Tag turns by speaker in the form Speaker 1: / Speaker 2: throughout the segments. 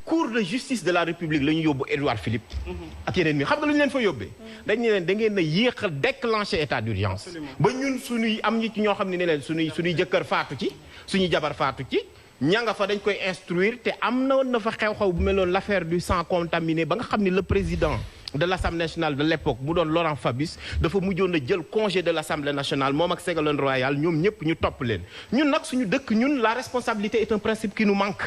Speaker 1: cour de justice de la république la ñu yóbbu Édouard Philippe ak yeneen mi xam nga lu ñu leen fa yóbbee dañ ne leen da ngeen a yéex a déclencher état d'urgence ba ñun suñuy am ñi ci ñoo xam ne leen suñuy jëkkër faatu ci suñuy jabar faatu ci ña nga fa dañ koy instruire te am na fa xew-xew bu meloon l'affaire du sang contaminé ba nga xam ne le président de l'Assemblée nationale de l'époque mu doon Laurent Fabius dafa mujjoon a jël congé de l'Assemblée nationale moom ak Ségolène Royal ñoom ñëpp ñu topp leen ñun nag suñu dëkk ñun la responsabilité est un principe qui nous manque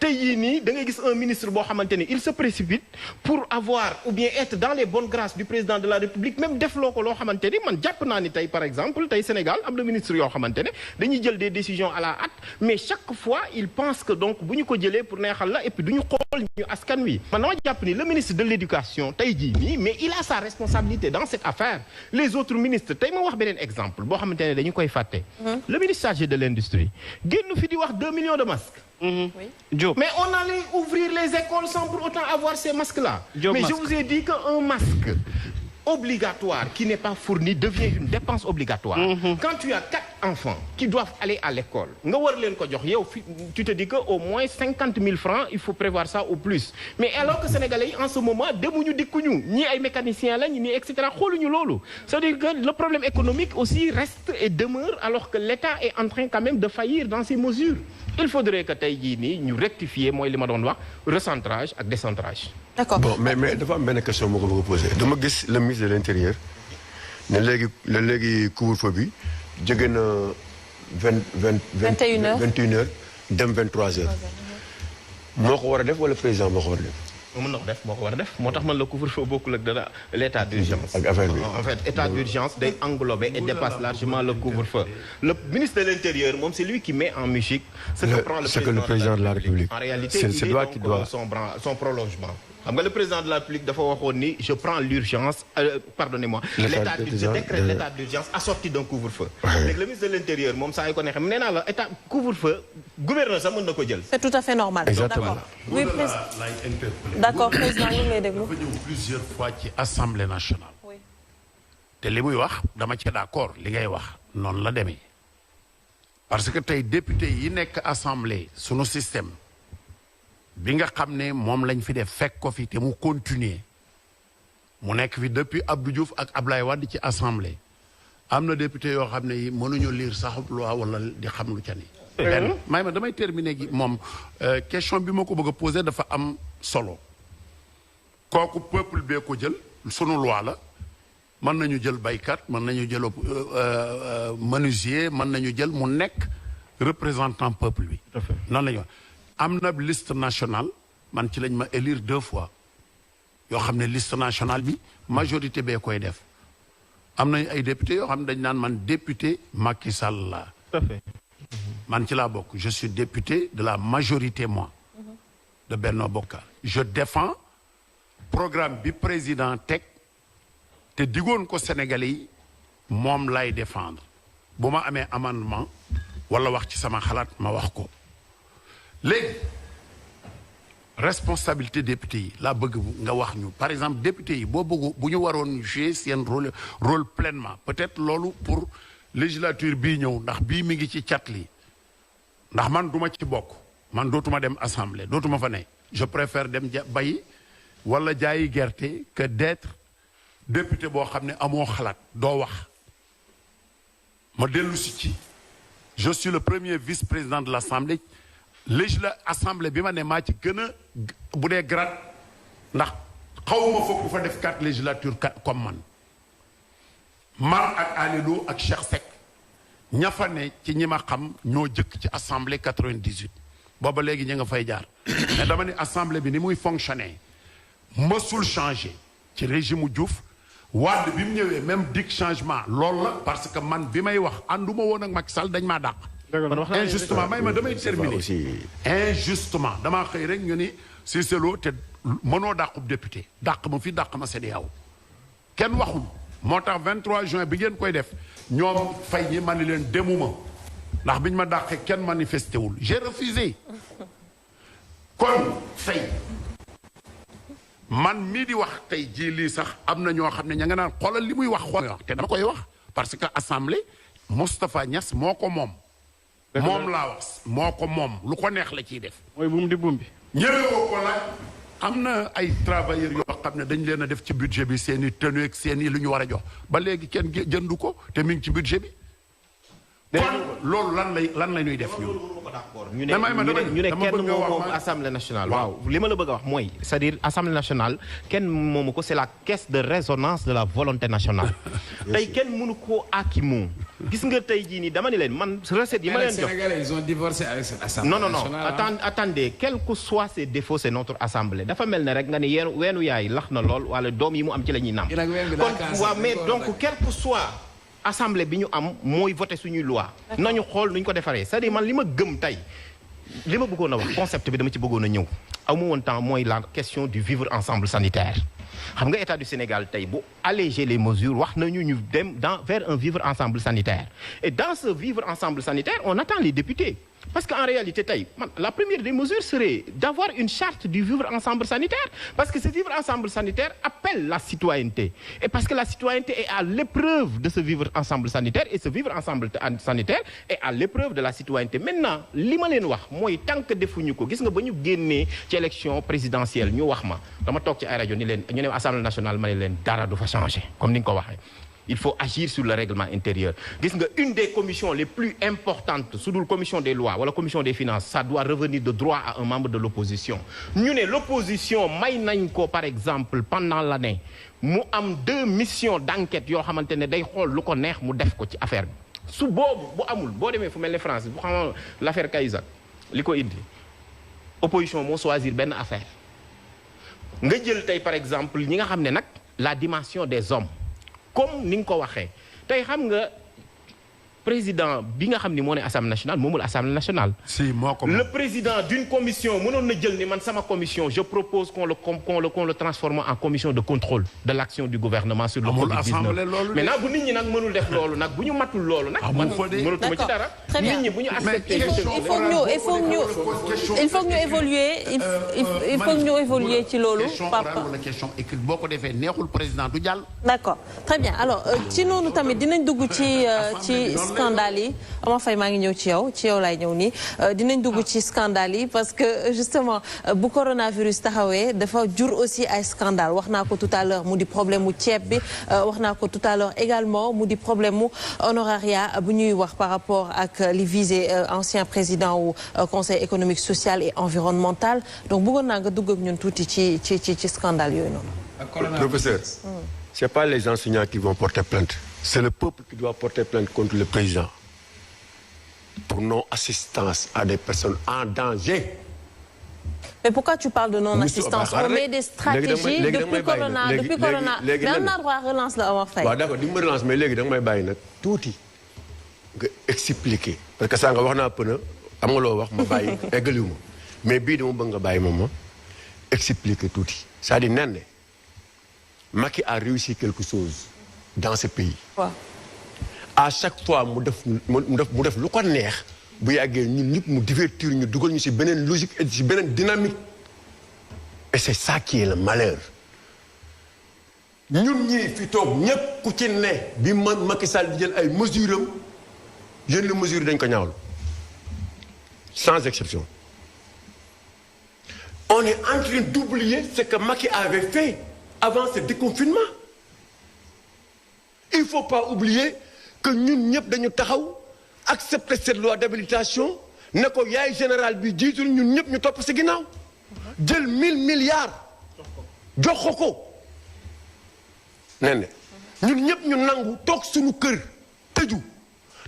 Speaker 1: te yii nii da ngay gis un ministre boo xamante ni il se précipite pour avoir ou bien être dans les bonnes grâces du président de la République même def loo ko loo xamante ni man jàpp naa ni tey par exemple tey Sénégal am na ministre yoo xamante ne dañuy jël des décisions à la hâte mais chaque fois il pense que donc bu ñu ko jëlee pour neexal la et puis du ñu xool ñu askan wi man dama jàpp ni le ministre de l'éducation tey mais il a sa responsabilité dans cette affaire les autres ministres tey ma wax beneen exemple boo xamante ne dañu koy fàtte le ministre chargé de l'industrie génn fi di wax 2 millions de masques mais on allait ouvrir les écoles sans pour autant avoir ces masques là mais je vous ai dit que un masque obligatoire qui n'est pas fourni devient une dépense obligatoire quand tu as 4 enfants qui doivent aller à l'école nga war leen ko jox yow tu te dis que au moins 50 000 francs il faut prévoir ça au plus mais alors que sénégalais yi en ce moment demuñu dikkuñu ñii ay mécaniciens lañ ñii et cetera xooluñu loolu c'est-à-dire que le problème économique aussi reste et demeure alors que l'État est en train quand même de faillir dans ses mesures il faudrait que tey jii nii ñu rectifier mooy li ma doon wax recentrage ak décentrage.
Speaker 2: D'accord.
Speaker 3: Bon mais dafa am benn question moo ko bëgg a poser dama gis le ministre de l'intérieur ne léegi couvre-feu bi jóge na 21 heures dem 23 heures moo ko war a def wala président moo ko war a def.
Speaker 1: mën na ko def moo ko war a def moo tax man la couvre-feu bokkul ak dara l'état d'urgence.
Speaker 3: ak affaire bi
Speaker 1: en fait état d'urgence day englober et dépasse largement le couvre-feu. Le ministre de l'Intérieur moom c'est lui qui met en musique. ce que prend le
Speaker 3: président de la République.
Speaker 1: En réalité il est donc son prolongement. xam nga le président de la République dafa waxoon ni je prends l'urgence pardonnez-moi je décrète l'état d'urgence assorti d'un couvre-feu. léegi le ministre de l'Intérieur moom saa yu ko neexee nee naa la état couvre-feu gouverneur sax mën na ko jël.
Speaker 2: c'est tout à fait normal.
Speaker 3: Exactement.
Speaker 2: Oui, d'accord président ñu ngi lay déglu.
Speaker 4: dafa ñëw plusieurs fois ci Assemblée nationale.
Speaker 2: Oui.
Speaker 4: te li muy wax dama ci d'accord li ngay wax noonu la demee parce que tey député yi nekk Assemblée sunu système. bi nga xam ne moom lañ fi def fekk ko fi te mu continuer mu nekk fi depuis Abdou Diouf ak Ablaye Wade ci assemblée am na député yoo xam ne yi mënuñu lire sax loi wala di xam lu ca ni benn may ma damay terminer gi moom question bi ma ko bëgg a poser dafa am solo kooku peuple bee ko jël sunu loi la mën nañu jël baykat mën nañu jël menuisier mën nañu jël mu nekk représentant peuple bi noonu la ñu am na liste nationale man ci lañ ma élire 2 fois yoo xam ne liste nationale bi majorité bee koy def am nañ ay députés yoo xam ne dañ naan man député Macky Sall la man ci laa bokk je suis député de la majorité moi de Benno Bokk je défends programme bi président teg te digoon ko Sénégalais yi moom lay défendre bu ma amee amendement wala wax ci sama xalaat ma wax ko léegi responsabilité député yi laa bëgg nga wax ñu par exemple député yi boo bëgg bu ñu waroon jouer seen rôle pleinement peut-être loolu pour législature bii ñëw ndax bii mi ngi ci cat li ndax man duma ci bokk man dootuma dem assemblée dootuma fa ne je préfère dem bayi wala jaayi gerte que d'être député boo xam ne amoo xalaat doo wax ma dellu si ci je suis le premier vice-président de l'Assemblée assemblée bi ma ne maa ci gën a bu dee grade ndax xawma foog bu fa def 4 législatures comme man ak Alilo ak Cheikh Seck ña fa ne ci ñi ma xam ñoo jëkk ci assemblée 98 booba léegi ñi nga fay jaar mais dama ne assemblée bi ni muy fonctionner mësul changer ci régime Diouf Wade bi mu ñëwee même dik changement loolu la parce que man bi may wax ànduma woon ak Macky Sall dañ maa dàq injustement may ma damay terminer injustement damaa xëy rek ñu ni Cissé Lo te mënoo dàqub député dàq ma fi dàq ma CEDEAO kenn waxul moo tax 23 juin bi ngeen koy def ñoom fay ñi ma ni leen demuma ndax biñ ma dàqee kenn manifesté wul j'ai refusé kon fay man mii di wax tey jii lii sax am na ñoo xam ne ña nga naan xoolal li muy wax te dama koy wax parce que assemblée Moustapha Niass moo ko moom laa wax moo ko moom lu ko neex la ciy def
Speaker 5: mooy buum di buum bi
Speaker 4: ñëwee ko nag am na ay travailleurs yoo xam ne dañ leen a def ci budget bi seen i tenue ak seen i lu ñu war a jox ba léegi kenn jëndu ko te mi ngi ci budget bi. kon loolu lan la ñuy def ñun.
Speaker 1: ñu ne kenn moom assemblée nationale. waaw li ma la bëgg a wax mooy c'est-à-dire assemblée nationale kenn moomu ko c'est la caisse de résonance de la volonté nationale. tey kenn mënu koo aakimoo. gis nga tey jii nii dama ne leen man recette yi ma leen jox.
Speaker 5: Sénégalais ils ont divorcé avec cette assemblée nationale.
Speaker 1: non attendez quel que soit ses défauts c'est notre assemblée dafa mel ne rek nga ne yéen weenu yaay lax na lool wala doom yi mu am ci la ñuy nam. kon waaw mais donc quel que soit. assemblée bi ñu am mooy voté suñuy loi nañu xool nuñ ko defaree c'est-à-dire man li ma gëm tey li ma bëggoon a wax concept bi dama ci bëggoon a ñëw amu woon temps mooy la question du vivre ensemble sanitaire xam nga état du Sénégal tey bu alléger les mesures wax nañu ñu dem vers un vivre ensemble sanitaire et dans ce vivre ensemble sanitaire on attend les députés parce qu'en réalité tey la première des mesures serait d'avoir une charte du vivre ensemble sanitaire parce que ce vivre ensemble sanitaire appelle la citoyenneté et parce que la citoyenneté est à l'épreuve de ce vivre ensemble sanitaire et ce vivre ensemble sanitaire est à l'épreuve de la citoyenneté maintenant li ma leen wax mooy tant que defuñu ko gis nga ba ñu génnee ci élection présidentielle ñu wax ma dama toog ci ay rajo ni leen ñu ne assemblée nationale ma ne leen dara du fa changer comme ni nga ko waxee il faut agir sur le règlement intérieur gis nga une des commissions les plus importantes su dul commission des lois wala commission des finances ça doit revenir de droit à un membre de l'opposition ñu ne l'opposition may nañ ko par exemple pendant l'année mu am 2 missions d'enquête yoo xamante ne day xool lu ko neex mu def ko ci affaire bi su boobu bu amul boo demee fu mel ne France bu xam l'affaire Cahuzac li ko indi opposition moo choisir benn affaire nga jël tey par exemple ñi nga xam ne nag la dimension des hommes comme ni nga ko waxee tey xam nga président bi nga xam ni moo ne assemblée nationale moomul assemblée nationale.
Speaker 4: si moo ko
Speaker 1: le président d'une commission mënoon na jël ni man sama commission je propose qu'on le transforme en commission de contrôle de l'action du gouvernement sur le Covid-19. maintenant bu nit ñi nag mënul def loolu nag bu ñu matul loolu nag. mënatuma ci dara.
Speaker 2: très bien
Speaker 1: nit ñi bu ñu accepté.
Speaker 2: il faut que ñu évoluer il faut que ñu évoluer ci loolu.
Speaker 4: wala question écrite boo ko defee neexul président du jàll.
Speaker 2: d'accord très bien alors ci noonu tamit dinañ dugg ci scandale yi Omar Faye maa ngi ñëw ci yow laay ñëw nii dinañ dugg ci scandale yi parce que justement bu coronavirus taxawee dafa jur aussi ay scandale wax naa ko tout à l'heure mu di problème mu ceeb bi wax naa ko tout à l'heure également mu di problème mu honoraria bu ñuy wax par rapport ak li visé ancien président wu conseil économique social et environnemental donc bëggoon naa nga dugg ak ñun tuuti ci scandale yooyu noonu.
Speaker 3: Professeur, c'est pas les enseignants qui vont porter plainte. C'est le peuple qui doit porter plainte contre le président pour non-assistance à des personnes en danger.
Speaker 2: Mais pourquoi tu parles de non-assistance? On met des stratégies depuis Corona. Même endroit relance la Omar Faye.
Speaker 3: waaw d'accord di ma relance mais léegi da nga may bàyyi nag tuuti nga expliquer parce que saa nga wax naa pëna am nga loo wax ma bàyyi eggaliwu ma mais bii dama bëgg nga bàyyi moom ma expliquer tuuti c'est-à-dire nen ne Macky a réussi quelque chose dans ce pays.
Speaker 2: Ouais.
Speaker 3: À chaque fois mu def lu ko neex bu yàggee ñun ñëpp mu divertir ñu dugal ñu ci beneen logique et ci beneen dynamique et c'est ça qui est le malheur ñun ñii fi toog ñëpp ku ci ne bi Macky Sall di jël ay mesures am yéen la mesure dañ ko ñaawlu sans exception on est en train d'oublier ce que Macky avait fait avant ce déconfinement. Il faut pas oublier que ñun ñëpp dañu taxaw accepter cette loi d'habilitation ne ko yaay général bi jiitul ñun ñëpp ñu topp ci ginnaaw jël 1000 milliards jox ko nee na ñun ñëpp ñu nangu toog suñu kër tëju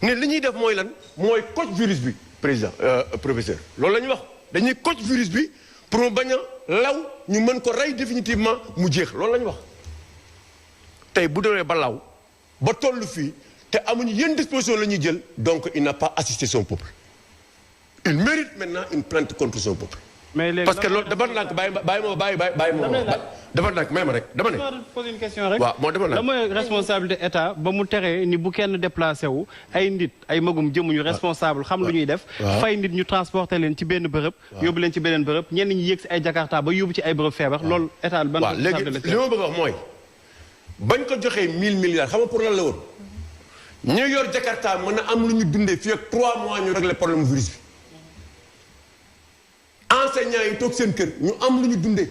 Speaker 3: ne li ñuy def mooy lan mooy coach virus bi président professeur loolu la ñuy wax dañuy coach virus bi pour mu bañ a law ñu mën ko rey définitivement mu jeex loolu la ñuy wax tey bu demee ba law ba toll fii te amuñu yenn disposition la ñuy jël donc il n'a pas assisté son peuple il mérite maintenant une plainte contre son peuple.
Speaker 6: mais léegi
Speaker 3: parce que loolu dafa nag bàyyi ma dafa nag may ma rek dama ne.
Speaker 6: poser une question rek.
Speaker 3: waaw moo dafa nag.
Speaker 6: dama responsabilité état ba mu teree ni bu kenn déplacé wu ay nit ay magum jëmuñu responsable xam lu ñuy def. fay nit ñu transporter leen ci benn bërëb. yóbbu leen ci beneen bërëb ñenn ñi yéeg si ay jakarta ba yóbbu ci ay bërëb feebar. loolu état ban.
Speaker 3: waaw léegi li ma bëgg a wax mooy bañ ko joxee 1000 milliards xam nga pour lan la woon ñu yor jakarta mën a am lu ñu dundee fii ak 3 mois ñu régler problème virus bi. En enseignants yi toog seen kër ñu am lu ñu dundee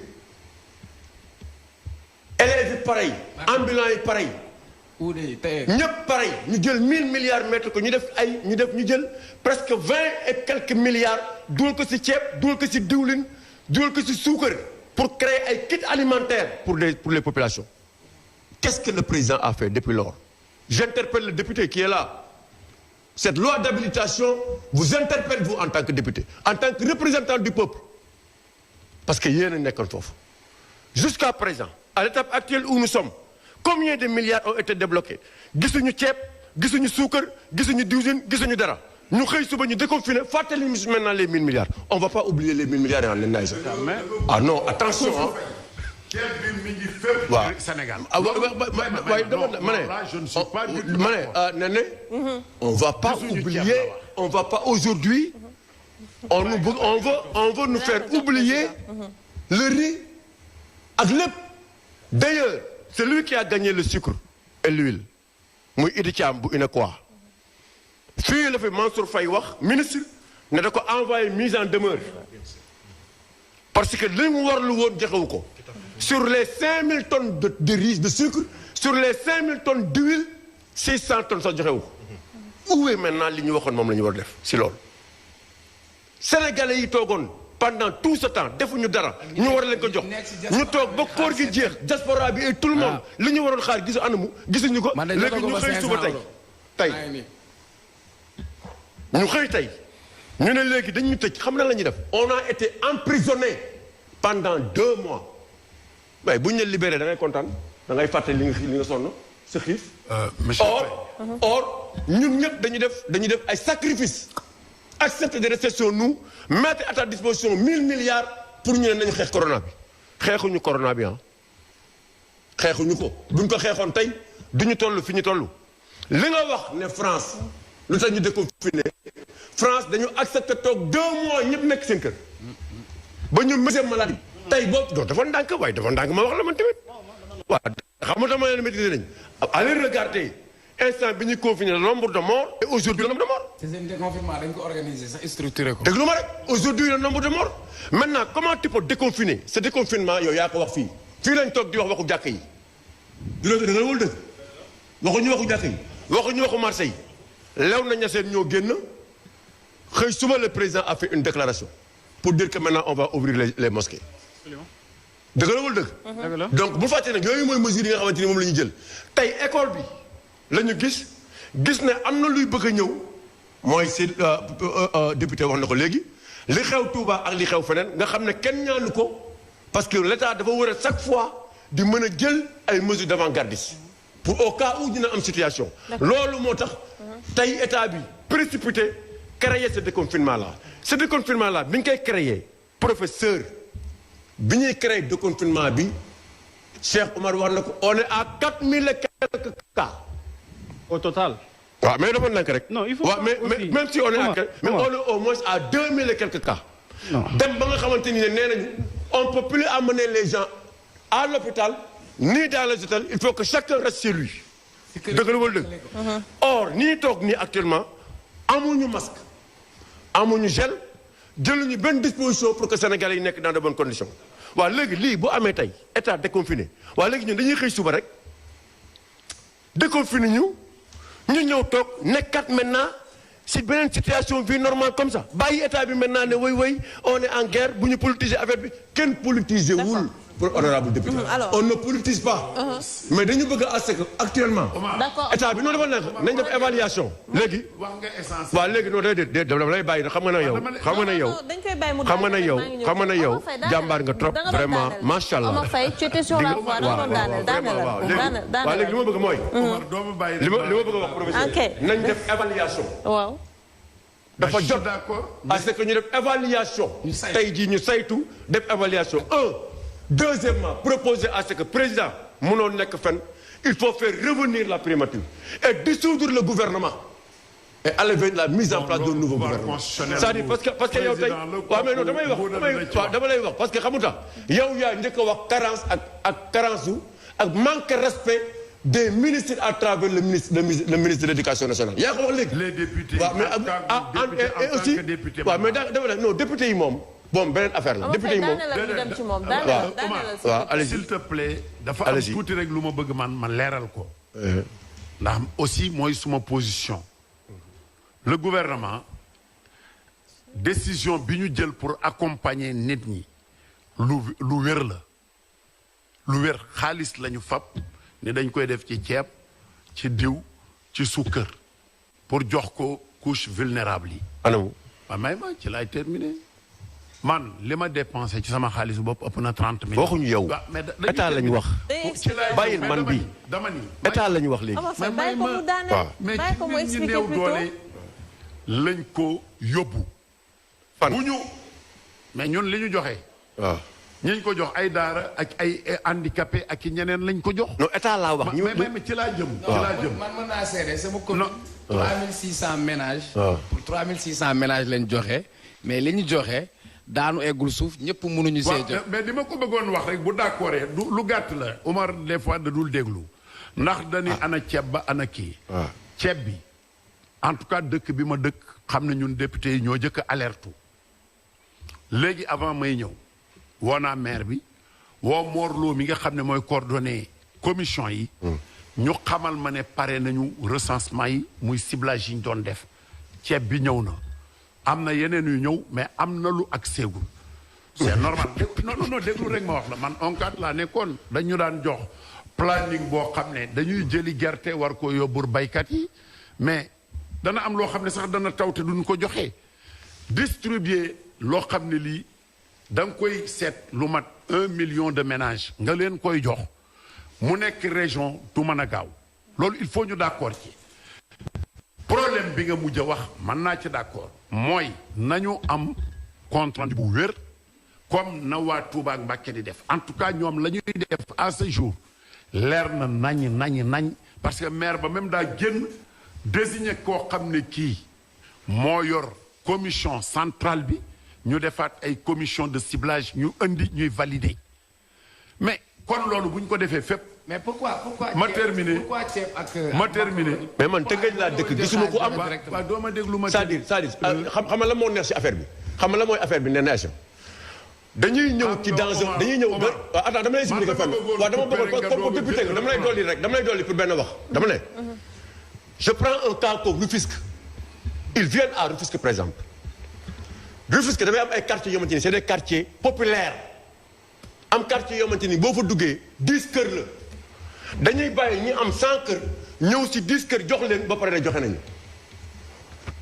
Speaker 3: élèves yi pareil ambulants yi pareil ñëpp pareil ñu jël 1000 milliards mettre ko ñu jël presque 20 et quelques milliards dugal ko ci ceeb dugal ko ci diwlin dugal ko ci suukar pour créer ay kits alimentaires pour les populations. Qu'est-ce que le président a fait depuis lors? J'interpelle le député qui est là. Cette loi d'habilitation vous interpelle, vous, en tant que député, en tant que représentant du peuple. Parce que yéen a nekkoon foofu. Jusqu'à présent, à l'étape actuelle où nous sommes, combien de milliards ont été débloqués? Gisuñu ceeb, gisuñu suukar, gisuñu diwlin, gisuñu dara. Ñu xëy suba ñu déconfiné fàttali ñu maintenant les 1000 milliards. On va pas oublier les 1000 milliards en l'année. Ah non, attention.
Speaker 4: waaw Sénégal.
Speaker 3: Je ne suis pas Néné, on va pas oublier, on va pas aujourd'hui, on veut nous faire oublier le riz ak lépp. D'ailleurs, c'est lui qui a gagné le sucre et l'huile. Muy Idi Thiam bu UNACOIS. Fii la fi Mansour Faye wax ministre ne da ko envoyé mise en demeure parce que li mu warlu woon joxewu ko. Sur les 5000 tonnes de riz de sucre, sur les 5000 tonnes d'huile, 600 tonnes sax joxewu ko. Où est maintenant li ñu waxoon moom la ñu war a def si loolu. Sénégalais yi toogoon pendant tout ce temps defuñu dara ñu war leen ko jox ñu toog ba koor gi jeex diaspora bi et tout le monde li ñu waroon xaar gisu anamu gisuñu ko. léegi ñu xëy suba tey ñu xëy tey ñu ne léegi dañu tëj xam na la ñuy def. On a été emprisonné pendant 2 mois. waaye bu ñu leen libéré da ngay kontaan da ngay fàtte li nga sonn sa xiif. or ñun ñëpp dañuy def ay sacrifices. Accepter de rester sur nous, mettre à ta disposition 1000 milliards pour ñu ne nañu xeex corona bi. xeexuñu corona bi xeexuñu ko buñ ko xeexoon tey duñu toll fi ñu toll. li nga wax ne France lu tax ñu déconfiné France dañu accepter toog 2 mois ñëpp nekk seen kër ba ñu mesure maladie. tey boobu donc dafa ndànk waaye dafa ndànk ma wax la man tamit waaw xam nga dama leen maîtriser nañ allez regarder instant bi ñuy confiner le nombre de morts et aujourd'hui le nombre de morts.
Speaker 5: c'est un déconfinement dañ ko organiser sax structuré ko.
Speaker 3: déglu ma rek aujourd'hui le nombre de morts maintenant comment tu peux déconfiner ce déconfinement yow yaa ko wax fii lañ toog di wax waxu jàkk yi. du la dëgg wala dëgg waxuñu waxu jàkk yi waxuñu waxu marché yi lew na ñaseen ñoo génn xëy suba le président a fait une déclaration pour dire que maintenant on va ouvrir les mosquées. dëgg la wala dëgg. donc bu fàttee nag yooyu mooy mesures yi nga xamante ni moom la ñu jël tey école bi la ñu gis ne am na luy bëgg a ñëw mooy si député wax na ko léegi li xew Touba ak li xew feneen nga xam ne kenn ñaanu ko parce que l'État dafa war a chaque fois di mën a jël ay mesures d'avant-gardistes pour au cas où dina am situation. loolu moo tax tey état bi précipité créer ce déconfinement là bi ñu koy créer professeur. bi ñuy créé déconfinement bi Cheikh Omar wax na ko on est à 4000 et quelques cas.
Speaker 6: Au total.
Speaker 3: waaw mais dafa nekk rek.
Speaker 6: non il faut
Speaker 3: mais même si on est à mais on est au moins à 2000 et quelques cas. dem ba nga xamante ni ne nee nañu on peut plus amener les gens à l'hôpital ni dans les hôtels il faut que chacun reste chez lui. dëgg la wala dëgg. or nii toog nii actuellement amuñu masque amuñu gel. jëluñu benn disposition pour que Sénégalais yi nekk dans de bonnes conditions waaw léegi lii bu amee tey état déconfiné waaw léegi ñun dañuy xëy suba rek déconfiné ñu ñëw toog nekkat maintenant si beneen situation vie normale comme ça bàyyi état bi maintenant ne woy on est en guerre bu ñu politiser affaire bi kenn politiser wul. pour honorable député. On ne politise pas. Mais dañu bëgg à ce que actuellement. état bi noonu dafa nekk nañ def évaluation. léegi waaw léegi noonu day dama lay bàyyi xam nga ne yow jàmbaar nga trop vraiment macha allah.
Speaker 2: Omar Faye tu étais sur la voie
Speaker 3: waaw léegi li ma bëgg mooy. li ma bëgg a wax professeur. nañ def évaluation.
Speaker 2: waaw.
Speaker 3: dafa jot à ce que ñu def évaluation. tey jii ñu saytu def évaluation Deuxièmement, proposer à ce que le président mënoon nekk fenn il faut faire revenir la primature et dissoudre le gouvernement et aller vers la mise en place d'un nouveau gouvernement. C'est-à-dire parce que yow tey waaw mais non dama lay wax parce que xamuta yow yaa njëkk a wax carence ak carence ak manque respect des ministres à travers le ministre de l'éducation nationale. yaa ko wax léegi.
Speaker 4: Les députés.
Speaker 3: waaw mais et aussi waaw mais dama ne non député yi moom. bon beneen affaire la député yi moom
Speaker 2: dem ci moom
Speaker 3: waaw allez-y
Speaker 4: s'il te plaît dafa am tuuti rek lu ma bëgg man leeral ko ndax aussi mooy suma position le gouvernement décision bi ñu jël pour accompagner nit ñi lu wér la lu wér xaalis lañu fab ni dañ koy def ci ceeb ci diw ci sukkër pour jox ko couche vulnérable yi
Speaker 3: anamu
Speaker 4: waaw may ma ci laay terminé man li ma dépensé ci sama xaalis bopp ëpp na 30 millions.
Speaker 3: waxuñu yow état lañu wax. bàyyil man bi
Speaker 4: dama ni
Speaker 3: état lañu wax léegi.
Speaker 2: bàyyi ko mu daane bàyyi ko mu expliqué
Speaker 4: néew doole lañ ko yóbbu.
Speaker 3: fan
Speaker 4: bu ñu mais ñun li ñu joxe.
Speaker 3: waaw
Speaker 4: ñi ñu ko jox ay daara ak ay handicapé ak i ñeneen lañ ko jox.
Speaker 3: non état laa wax. ñu
Speaker 4: mais ci laa jëm. ci laa jëm
Speaker 5: man mën naa seede sama commune. 3600 ménages. pour 3600 ménages lañ joxe mais li ñu joxe. daanu eggul suuf ñëpp mënuñu see jot
Speaker 4: mais li ma ko bëggoon wax rek bu d'accord lu gàtt la Omar des fois da dul déglu ndax dañuy ana ceeb ba ana kii ceeb bi en tout cas dëkk bi ma dëkk xam ne ñun député yi ñoo jëkk a alerte léegi avant may ñëw woo naa maire bi woo Morlo mi nga xam ne mooy coordonné commission yi ñu xamal ma ne pare nañu recensement yi muy ciblage yi ñu doon def ceeb bi ñëw na am na yeneen yu ñëw mais am na lu ak seegul c'est normal non déglu rek ma wax la man ONCAD laa nekkoon dañu daan jox planning boo xam ne dañuy jëli gerte war ko yóbbur baykat yi mais dana am loo xam ne sax dana taw te duñ ko joxe distribuer loo xam ne lii da nga koy seet lu mat 1 million de ménages nga leen koy jox mu nekk région du mën a gaaw loolu il faut ñu d'accord ci problème bi nga mujj a wax mën naa ci d'accord mooy nañu am compte rendu bu wér comme na waa Touba ak Mbacké di def en tout cas ñoom la ñuy def à ce jour leer na nañ parce que maire ba même daa génn désigné koo xam ne kii moo yor commission centrale bi ñu defaat ay commission de ciblage ñu indi ñuy valider mais kon loolu bu ñu ko defee fépp.
Speaker 5: mais pourquoi
Speaker 4: ma terminer ma terminer.
Speaker 3: mais man Tëngéej laa dëkk gisuma ko am.
Speaker 4: waaw doo ma déglu ma.
Speaker 3: c'est-à-dire xam nga la moo neex ci affaire bi xam nga la mooy affaire bi ne nation dañuy ñëw ci dans un dañuy ñëw ba waaw attends dama lay expliquer fenn waaw dama bëggoon comme député nga dama lay dolli pour benn wax dama ne. je prends un cas comme Rufisque ils viennent à Rufisque par exemple Rufisque dafay am ay quartiers yoo xamante ni c'est des quartiers populaires am quartier yoo xamante ni boo fa duggee 10 kër la. dañuy bàyyi ñi am 100 kër ñëw ci 10 kër jox leen ba pare ne joxe nañu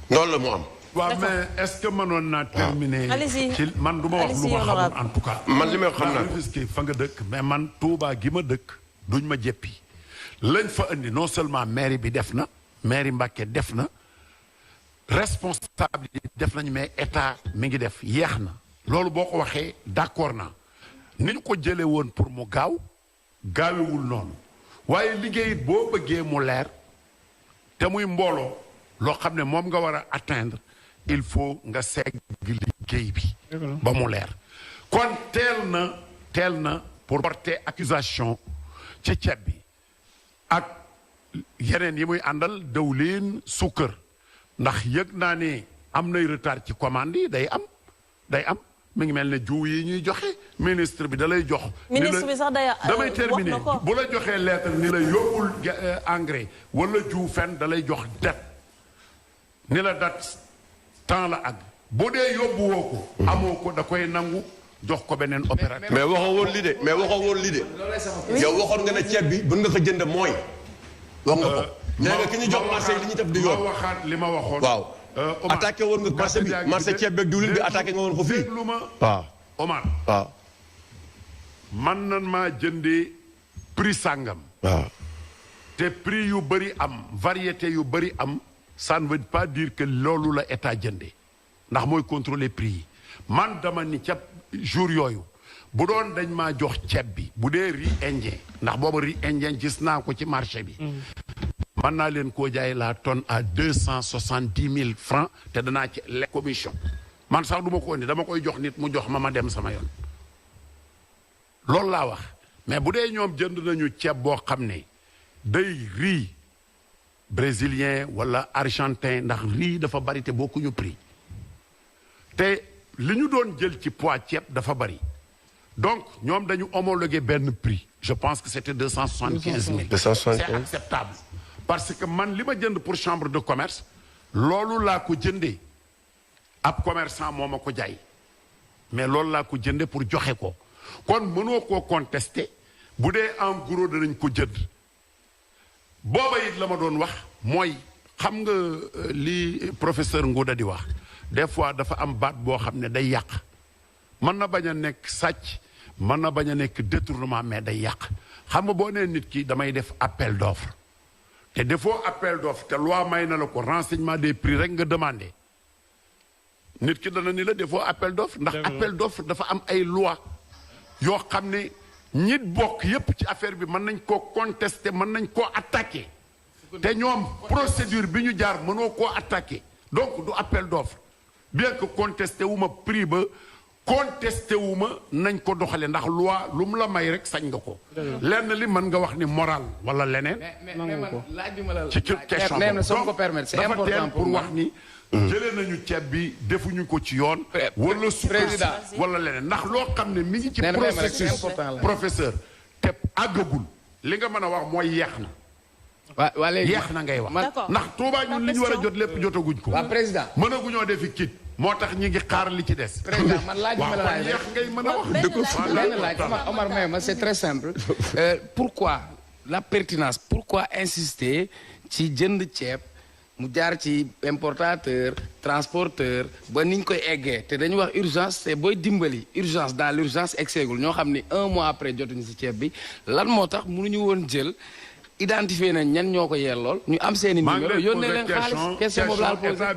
Speaker 3: loolu la mu am.
Speaker 4: waaw mais est-ce que mënoon naa terminer. ci man du ma wax lu ma xamul en tout cas.
Speaker 3: man li may xam naa
Speaker 4: Rufisque fa nga dëkk mais man Touba gi ma dëkk duñ ma jéppi lañ fa indi non seulement mairie bi def na mairie Mbacké def na responsable yi def nañu mais état mi ngi def yeex na loolu boo ko waxee d'accord naa ni ñu ko jëlee woon pour mu gaaw gaawewul noonu. waaye liggéey boo bëggee mu leer te muy mbooloo loo xam ne moom nga war a atteindre il faut nga segg liggéey bi ba mu leer kon teel na pour porter accusation ci ceeb bi ak yeneen yi muy àndal dawlin sukkër ndax yëg naa ne am nay retard ci commande yi day am mi ngi mel ne jiw yi ñuy joxe ministre bi da lay jox.
Speaker 2: ministre bi sax
Speaker 4: damay terminer bu la joxee lettre ni la yóbbul engrais wala jiw fenn da lay jox date ni la date temps la àgg boo dee yóbbu woo ko. amoo ko da koy nangu jox ko beneen opérateur.
Speaker 3: mais waxoo woon lii de yow waxoon nga ne ceeb bi mën nga ko jënd mooy. wax nga ko nee nga ki ñu jox marché li ñu def di yoon.
Speaker 4: ma waxaat li ma waxoon.
Speaker 3: waaw. attaqué woon nga marché bi marché ceeb beeg diwlin bi attaqué nga woon ko fii. waaw
Speaker 4: Omar.
Speaker 3: waaw.
Speaker 4: man nan maa jëndee prix sàngam.
Speaker 3: waaw.
Speaker 4: te prix yu bëri am variété yu bëri am ça ne veut pas dire que loolu la état jëndee ndax mooy contrôler prix yi man dama ni ca jour yooyu bu doon dañ maa jox ceeb bi bu dee riz indien ndax booba riz indien gis naa ko ci marché bi. mën naa leen koo jaay la tonne à 270 000 francs te danaa ci les commission man sax du ma ko indi dama koy jox nit mu jox ma dem sama yoon loolu laa wax mais bu dee ñoom jënd nañu ceeb boo xam ne day riz brésilien wala argentin ndax riz dafa bari te bokkuñu prix te li ñu doon jël ci poids ceeb dafa bari donc ñoom dañu homologué benn prix je pense que c'était 275 000.
Speaker 3: 275
Speaker 4: c'est acceptable parce que man li ma jënd pour chambre de commerce loolu laa ko jëndee ab commerçant moo ma ko jaay mais loolu laa ko jëndee pour joxe ko kon mënoo koo contester bu dee en gros danañ ko jënd booba it la ma doon wax mooy xam nga li professeur Ngouda di wax des fois dafa am baat boo xam ne day yàq mën na bañ a nekk sàcc mën na bañ a nekk détournement mais day yàq xam nga boo nee nit ki damay def appel d'offre te defoo appel d'offre te loi may na la ko renseignement des prix rek nga demandé nit ki dana ni la defoo appel d'offre ndax appel d'offre dafa am ay loi yoo xam ne ñit bokk yépp ci affaire bi mën nañ koo contester mën nañ koo attaquer te ñoom procédure bi ñu jaar mënoo koo attaquer donc du appel d'offre bien que contesté wu ma prix ba contesté wu ma nañ ko doxale ndax loi lu mu la may rek sañ nga ko lenn li mën nga wax ni moral wala leneen
Speaker 5: mais man laaj bi ma la
Speaker 4: ci question
Speaker 5: même soo ko permettre c'est
Speaker 4: dafa
Speaker 5: important
Speaker 4: teel pour wax ni jëlee nañu ceeb bi defuñu ko ci yoon wala suukar wala leneen ndax loo xam ne mi ngi ci processus professeur te àggagul li nga mën a wax mooy yeex na
Speaker 5: waa léegi
Speaker 4: yeex na ngay wax
Speaker 2: D'accord.
Speaker 4: ndax Touba ñun li ñu war a jot lépp jotaguñ ko
Speaker 5: waa président
Speaker 4: mënaguñoo defi kit moo tax ñi ngi xaar li ci des
Speaker 5: président man laaj bi ma la laaj
Speaker 4: yeex ngay mën a wax
Speaker 5: benn laaj Omar may ma c'est très simple pourquoi la pertinence pourquoi insister ci jënd ceeb mu jaar ci importateur transporteur ba niñ koy eggee te dañu wax urgence c'est booy dimbali urgence dans l'urgence exeegul ñoo xam ni 1 mois après jotuñu ci ceeb bi lan moo tax mënuñu woon jël identifier nañ ñan ñoo ko yellool ñu am seeni numéro yónnee leen xaalis question boobu laal posé